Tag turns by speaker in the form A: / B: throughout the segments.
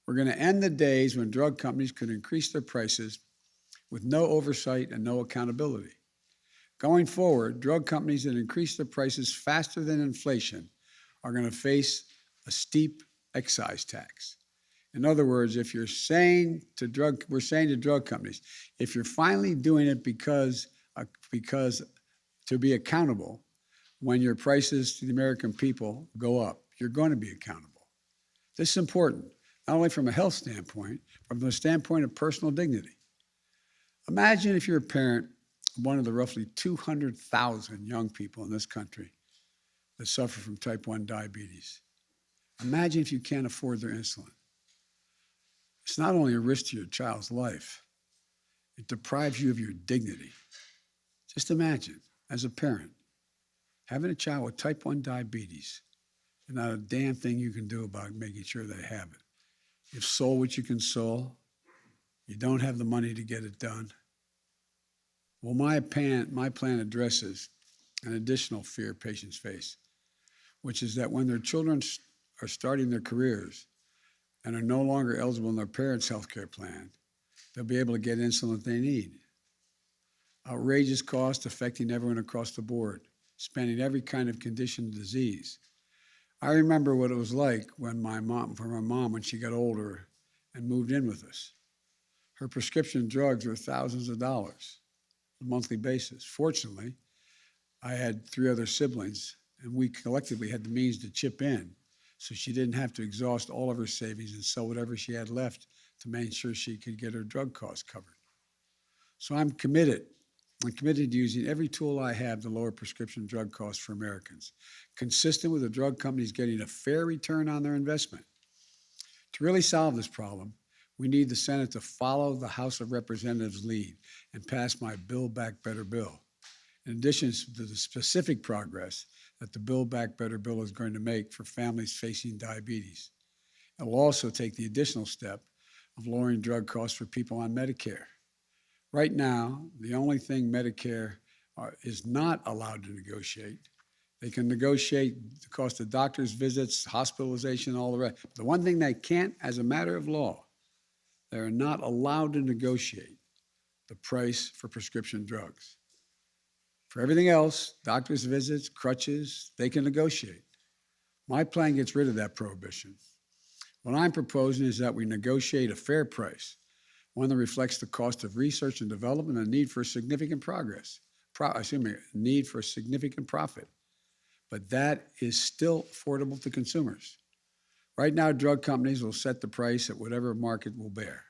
A: We're going to end the days when drug companies could increase their prices with no oversight and no accountability. Going forward, drug companies that increase their prices faster than inflation are going to face a steep excise tax. In other words, if you're saying to we're saying to drug companies, if you're finally doing it because to be accountable, when your prices to the American people go up, you're going to be accountable. This is important, not only from a health standpoint, but from the standpoint of personal dignity. Imagine if you're a parent of one of the roughly 200,000 young people in this country that suffer from type 1 diabetes. Imagine if you can't afford their insulin. It's not only a risk to your child's life, it deprives you of your dignity. Just imagine, as a parent, having a child with type 1 diabetes and not a damn thing you can do about making sure they have it. You've sold what you can sell. You don't have the money to get it done. Well, my plan addresses an additional fear patients face, which is that when their children are starting their careers and are no longer eligible in their parents' health care plan, they'll be able to get insulin that they need. Outrageous cost affecting everyone across the board, spanning every kind of condition and disease. I remember what it was like for my mom when she got older and moved in with us. Her prescription drugs were thousands of dollars on a monthly basis. Fortunately, I had 3 other siblings, and we collectively had the means to chip in, so she didn't have to exhaust all of her savings and sell whatever she had left to make sure she could get her drug costs covered. So I'm committed to using every tool I have to lower prescription drug costs for Americans, consistent with the drug companies getting a fair return on their investment. To really solve this problem, we need the Senate to follow the House of Representatives' lead and pass my Build Back Better bill. In addition to the specific progress that the Build Back Better bill is going to make for families facing diabetes, it will also take the additional step of lowering drug costs for people on Medicare. Right now, the only thing Medicare is not allowed to negotiate, they can negotiate the cost of doctor's visits, hospitalization, all the rest. The one thing they can't, as a matter of law, they are not allowed to negotiate the price for prescription drugs. For everything else, doctor's visits, crutches, they can negotiate. My plan gets rid of that prohibition. What I'm proposing is that we negotiate a fair price, one that reflects the cost of research and development and need for significant need for significant profit. But that is still affordable to consumers. Right now, drug companies will set the price at whatever market will bear.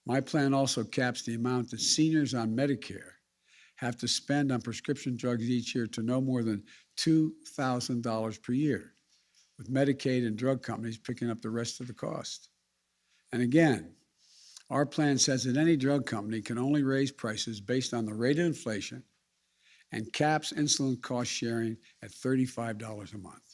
A: My plan also caps the amount that seniors on Medicare have to spend on prescription drugs each year to no more than $2,000 per year, with Medicaid and drug companies picking up the rest of the cost. And again, our plan says that any drug company can only raise prices based on the rate of inflation and caps insulin cost sharing at $35 a month.